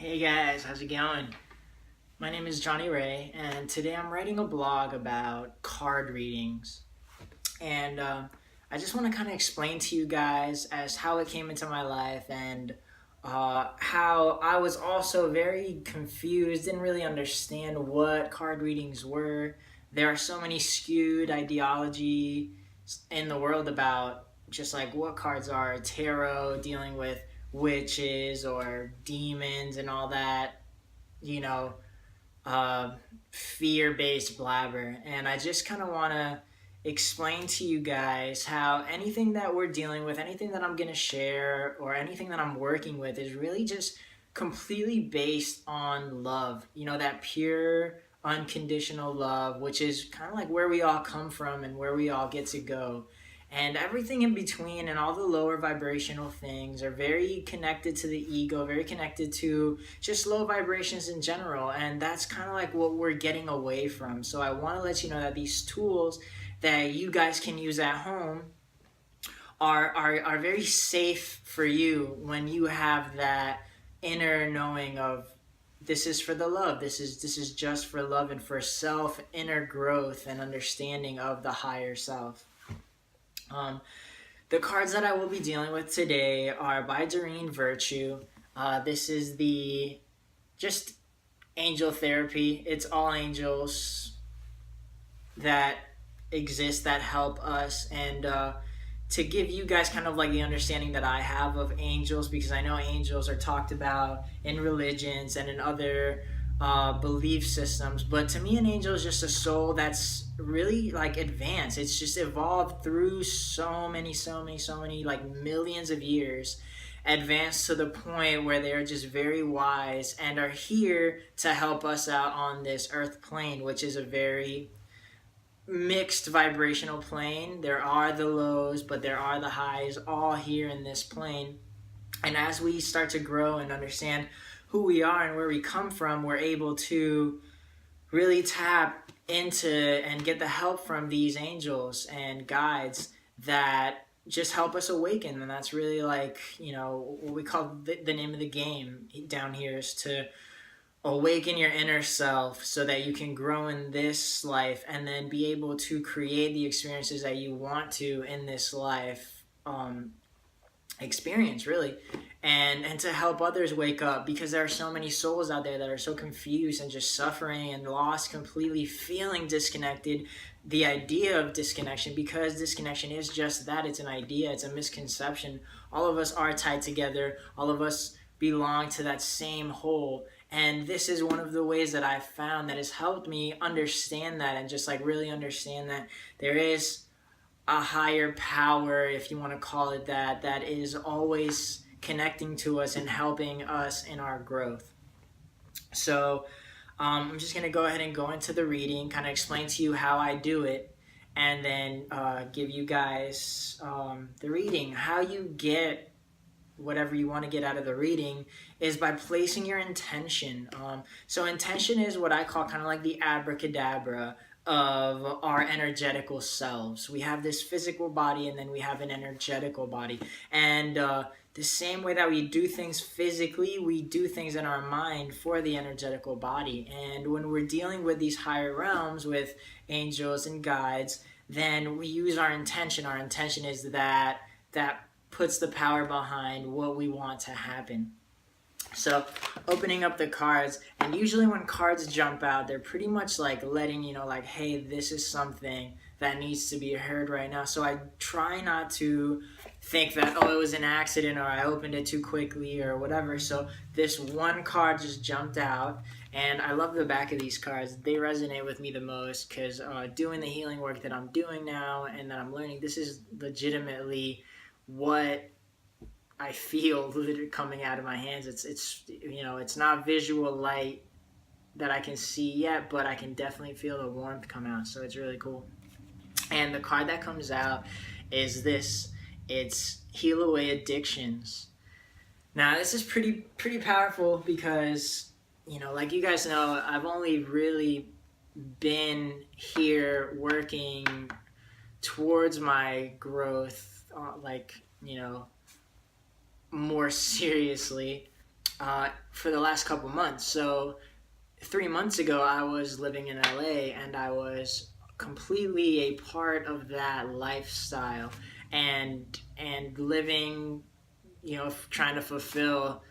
Hey guys, how's it going? My name is Johnny Ray, and today I'm writing a blog about card readings. And I just want to kind of explain to you guys as how it came into my life and how I was also very confused, didn't really understand what card readings were. There are so many skewed ideology in the world about just like what cards are tarot, dealing with witches or demons and all that, you know, uh, fear based blabber. And I just kind of want to explain to you guys how anything that we're dealing with, anything that I'm going to share, or anything that I'm working with is really just completely based on love. You know, that pure, unconditional love, which is kind of like where we all come from and where we all get to go. And everything in between and all the lower vibrational things are very connected to the ego, very connected to just low vibrations in general. And that's kind of like what we're getting away from. So I want to let you know that these tools that you guys can use at home are very safe for you when you have that inner knowing of this is for the love. This is just for love and for self inner growth and understanding of the higher self. Um, the cards that I will be dealing with today are by Doreen Virtue. This is the just angel therapy. It's all angels that exist that help us, and to give you guys kind of like the understanding that I have of angels, because I know angels are talked about in religions and in other belief systems, but to me an angel is just a soul that's really like advanced. It's just evolved through so many like millions of years, advanced to the point where they're just very wise and are here to help us out on this earth plane, which is a very mixed vibrational plane. There are the lows, but there are the highs, all here in this plane. And as we start to grow and understand who we are and where we come from, we're able to really tap into and get the help from these angels and guides that just help us awaken. And that's really like, what we call the name of the game down here is to awaken your inner self so that you can grow in this life and then be able to create the experiences that you want to in this life experience, really. And to help others wake up, because there are so many souls out there that are so confused and just suffering and lost, completely feeling disconnected. The idea of disconnection, because disconnection is just that, it's an idea, it's a misconception. All of us are tied together, all of us belong to that same whole. And this is one of the ways that I've found that has helped me understand that, and just like really understand that there is a higher power, if you want to call it that, that is always connecting to us and helping us in our growth. So I'm just going to go ahead and go into the reading, kind of explain to you how I do it, and then give you guys the reading. How you get whatever you want to get out of the reading is by placing your intention. So intention is what I call kind of like the abracadabra of our energetical selves. We have this physical body and then we have an energetical body. And the same way that we do things physically, we do things in our mind for the energetical body. And when we're dealing with these higher realms with angels and guides, then we use our intention. Our intention is that puts the power behind what we want to happen. So opening up the cards, and usually when cards jump out, they're pretty much like letting you know, like, hey, this is something that needs to be heard right now. So I try not to think that, oh, it was an accident or I opened it too quickly or whatever. So this one card just jumped out, and I love the back of these cards. They resonate with me the most because doing the healing work that I'm doing now and that I'm learning, this is legitimately what I feel literally coming out of my hands. It's not visual light that I can see yet, but I can definitely feel the warmth come out. So it's really cool. And the card that comes out is this. It's Heal Away Addictions. Now this is pretty powerful because, like you guys know, I've only really been here working towards my growth, more seriously for the last couple months. So 3 months ago, I was living in LA, and I was completely a part of that lifestyle, and living, trying to fulfill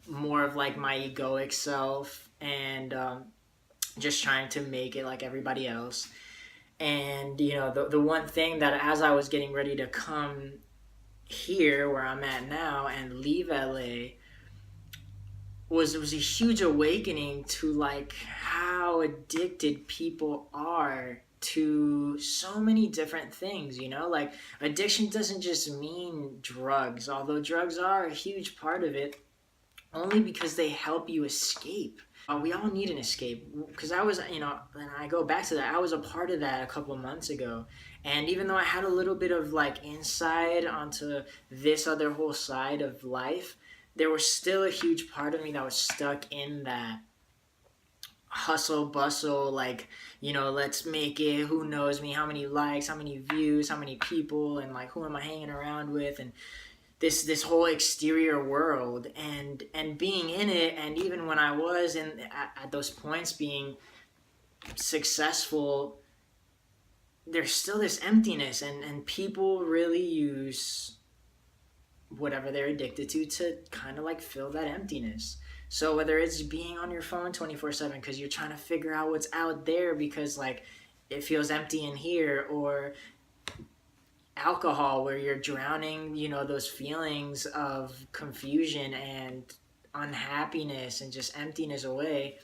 more of like my egoic self, and just trying to make it like everybody else. And the one thing that, as I was getting ready to come here where I'm at now and leave LA, was a huge awakening to like how addicted people are to so many different things. Like, addiction doesn't just mean drugs, although drugs are a huge part of it, only because they help you escape. We all need an escape, because I was, and I go back to that, I was a part of that a couple months ago. And even though I had a little bit of like insight onto this other whole side of life, there was still a huge part of me that was stuck in that hustle bustle, like, let's make it, who knows me, how many likes, how many views, how many people, and like who am I hanging around with, and this whole exterior world, and being in it. And even when I was at those points being successful, there's still this emptiness, and people really use whatever they're addicted to kind of like fill that emptiness. So whether it's being on your phone 24/7 because you're trying to figure out what's out there because like it feels empty in here, or alcohol where you're drowning, those feelings of confusion and unhappiness and just emptiness away,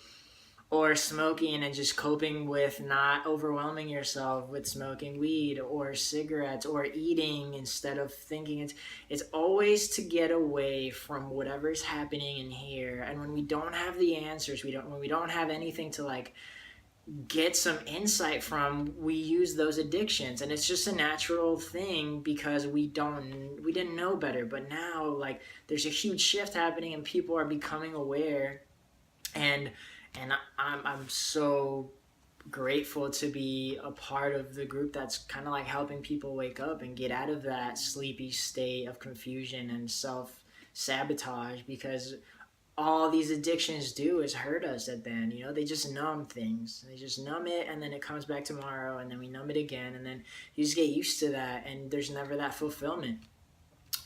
or smoking and just coping with not overwhelming yourself with smoking weed or cigarettes, or eating instead of thinking. It's always to get away from whatever's happening in here. And when we don't have the answers, when we don't have anything to like get some insight from, we use those addictions. And it's just a natural thing because we didn't know better. But now, like, there's a huge shift happening and people are becoming aware. And I'm so grateful to be a part of the group that's kind of like helping people wake up and get out of that sleepy state of confusion and self-sabotage, because all these addictions do is hurt us at the end. They just numb things. They just numb it, and then it comes back tomorrow, and then we numb it again, and then you just get used to that, and there's never that fulfillment.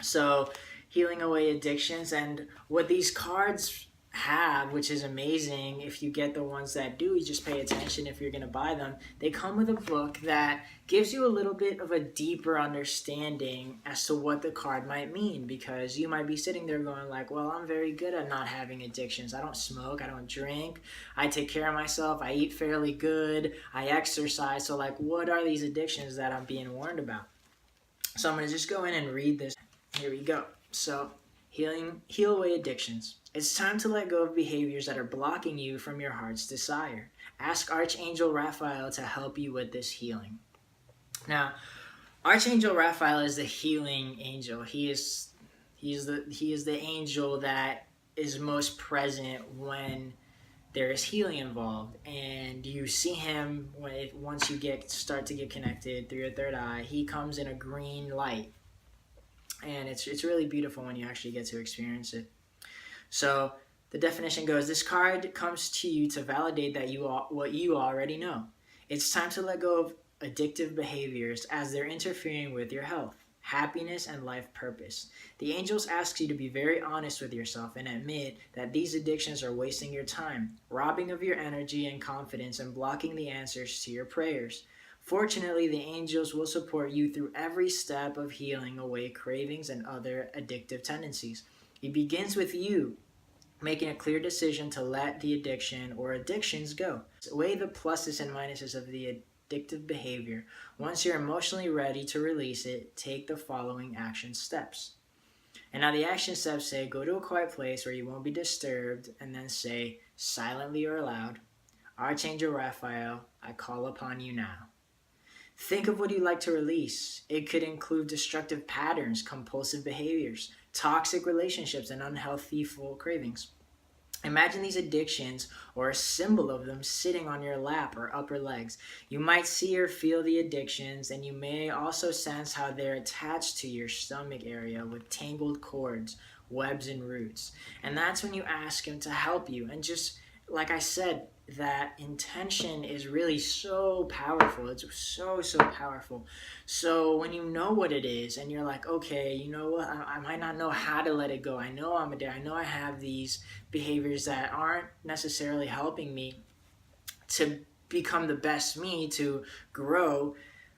So healing away addictions, and what these cards have, which is amazing if you get the ones that do, you just pay attention if you're going to buy them. They come with a book that gives you a little bit of a deeper understanding as to what the card might mean, because you might be sitting there going like, well, I'm very good at not having addictions. I don't smoke, I don't drink, I take care of myself, I eat fairly good, I exercise. So like, what are these addictions that I'm being warned about? So I'm going to just go in and read this. Here we go. So heal away addictions. It's time to let go of behaviors that are blocking you from your heart's desire. Ask Archangel Raphael to help you with this healing. Now, Archangel Raphael is the healing angel. He is the angel that is most present when there is healing involved, and you see him once you start to get connected through your third eye. He comes in a green light, and it's really beautiful when you actually get to experience it. So the definition goes, this card comes to you to validate that what you already know. It's time to let go of addictive behaviors as they're interfering with your health, happiness, and life purpose. The angels ask you to be very honest with yourself and admit that these addictions are wasting your time, robbing of your energy and confidence, and blocking the answers to your prayers. Fortunately, the angels will support you through every step of healing away cravings and other addictive tendencies. It begins with you making a clear decision to let the addiction or addictions go. Weigh the pluses and minuses of the addictive behavior. Once you're emotionally ready to release it, take the following action steps. And now the action steps say, go to a quiet place where you won't be disturbed, and then say, silently or aloud, Archangel Raphael, I call upon you now. Think of what you'd like to release. It could include destructive patterns, compulsive behaviors, toxic relationships, and unhealthy full cravings. Imagine these addictions, or a symbol of them, sitting on your lap or upper legs. You might see or feel the addictions, and you may also sense how they're attached to your stomach area with tangled cords, webs and roots. And that's when you ask him to help you. And just like I said, that intention is really so powerful. It's so powerful. So when you know what it is and you're like, okay, you know what, I might not know how to let it go. I know I'm a dad. I know I have these behaviors that aren't necessarily helping me to become the best me, to grow,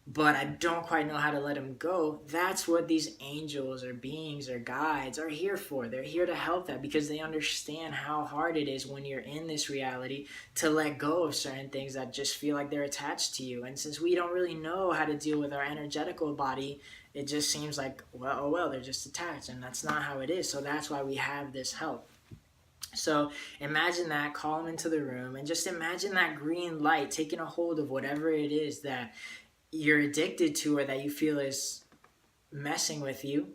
but I don't quite know how to let them go. That's what these angels or beings or guides are here for. They're here to help that, because they understand how hard it is when you're in this reality to let go of certain things that just feel like they're attached to you. And since we don't really know how to deal with our energetical body, it just seems like, well, oh well, they're just attached, and that's not how it is. So that's why we have this help. So imagine that, call them into the room, and just imagine that green light taking a hold of whatever it is that you're addicted to or that you feel is messing with you.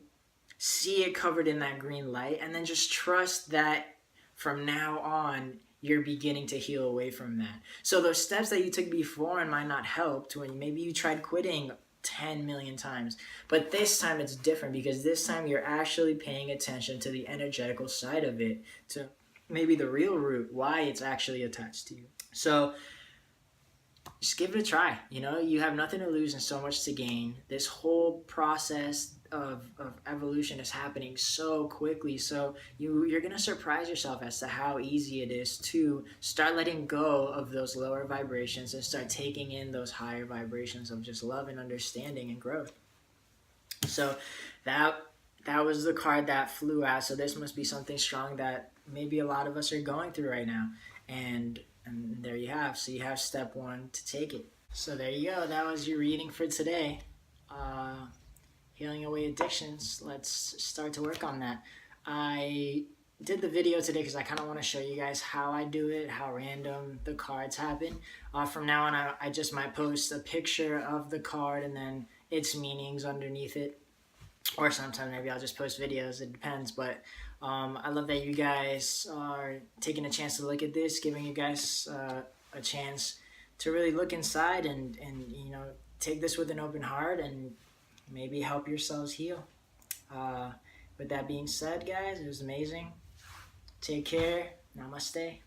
See it covered in that green light, and then just trust that from now on you're beginning to heal away from that. So those steps that you took before and might not help, to when maybe you tried quitting 10 million times, but this time it's different, because this time you're actually paying attention to the energetical side of it, to maybe the real root, why it's actually attached to you. So just give it a try. You have nothing to lose and so much to gain. This whole process of evolution is happening so quickly. So you're going to surprise yourself as to how easy it is to start letting go of those lower vibrations and start taking in those higher vibrations of just love and understanding and growth. So that was the card that flew out. So this must be something strong that maybe a lot of us are going through right now. And there you have. So you have step one to take it. So there you go. That was your reading for today. Healing away addictions. Let's start to work on that. I did the video today because I kind of want to show you guys how I do it, how random the cards happen. From now on, I just might post a picture of the card and then its meanings underneath it. Or sometimes maybe I'll just post videos. It depends. But I love that you guys are taking a chance to look at this, giving you guys a chance to really look inside and take this with an open heart and maybe help yourselves heal. With that being said, guys, it was amazing. Take care. Namaste.